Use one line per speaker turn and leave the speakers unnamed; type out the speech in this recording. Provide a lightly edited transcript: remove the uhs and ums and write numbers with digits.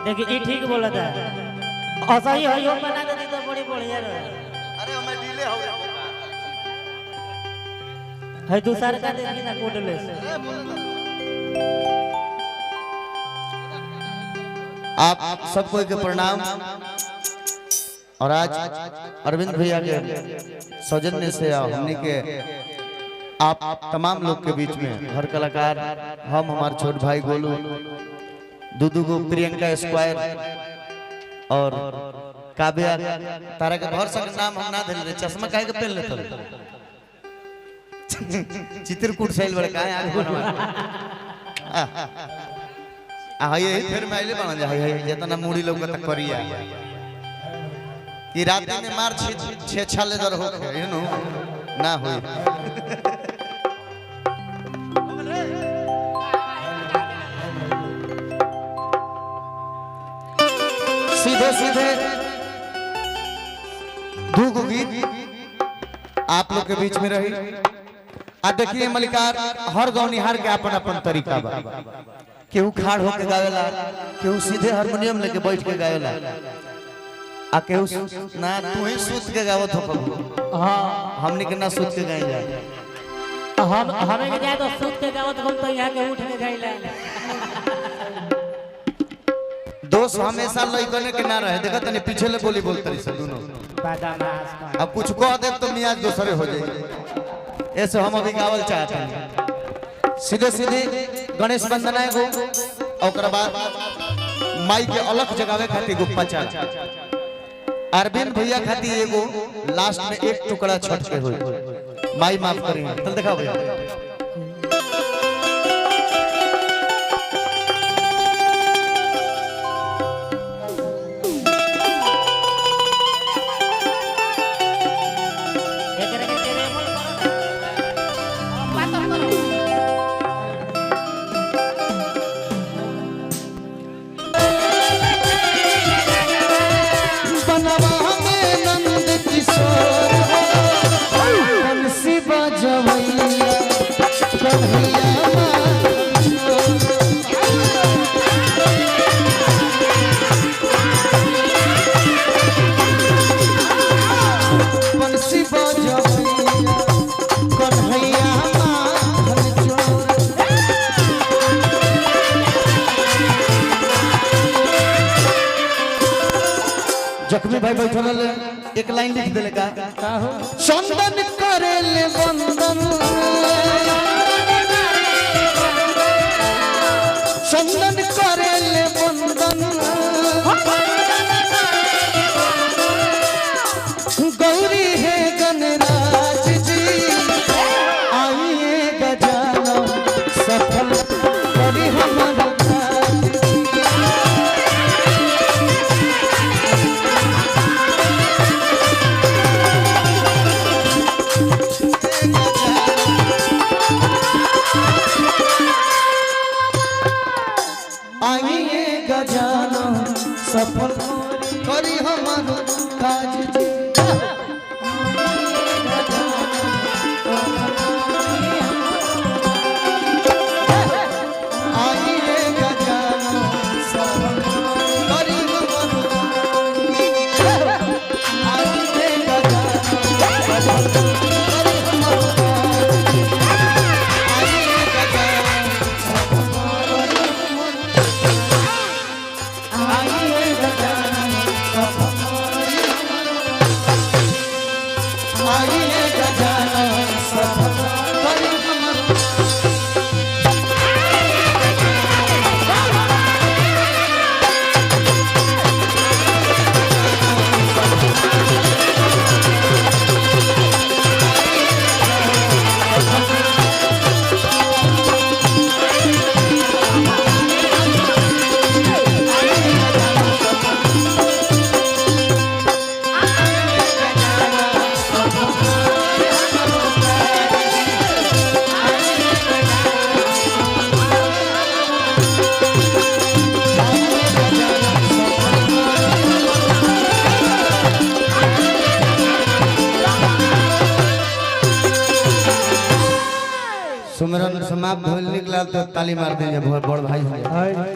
देखिए ये ठीक बोला था ऐसा ही हो बना देती तो बड़ी बढ़िया रहे।
अरे हमें डिले हो रहा
है दूसरा का देखी ना कोटलेस
आप सबको के प्रणाम। और आज अरविंद भैया के सौजन्य से हमने के आप तमाम लोग के बीच में हर कलाकार हम हमारे छोट भाई गोलू दूदू को प्रियंका स्क्वायर और काव्या तारा के भर सक नाम हम ना दिल चश्मा काहे के पहन लेत चित्रकूट सैल बड़े काहे आगे बनवा ये फिर मैं आइले बना जा जितना मूड़ी लोग तक करिया कि रात में मार छे छाले दर होके यू नो ना होई सीधे सीधे दो गीत आप लोग के बीच में रही। आ देखिए मलिकार हर गौनिहार के अपन अपन तरीका बा। केहू खाड़ होके गावेला, केहू सीधे हारमोनियम लेके बैठ के गावेला, आ केहू ना तू ही सूत के गावत हो।
हां
हमने के ना सूत के गाई जाए
हम हमें के जाए तो सूत के गावत हम तो यहां के उठ के गाइला।
दोस्त हमेशा लइकने के ना रहे देखा तने पीछे ले बोली बोलते रही सब दोनों
बदमाश
अब कुछ कह दे तो मियाज दूसरे हो जाए। ऐसे हम अभी गावल चाहते हैं सीधे सीधे गणेश वंदना एगो और बाद माई के अलग जगावे खातिर गुप्पा चाल अरविंद भैया खातिर एगो लास्ट में एक टुकड़ा छट के होई माई माफ करी चल दिखाओ भैया। जख्मी भाई बैठल एक लाइन लिख देले का चंदन करेले वंदन चंदन करेले वंदन गौरी है गणराज जी आइए गजानन सफल करी हमारा सफल करी हमारो काज जी आइए गजानन सफल करी हमारो आइए गजानन सफल करी हमारो आइए गजानन सुमरन समाप्त होने के बाद तो ताली मार देंगे बड़ भाई।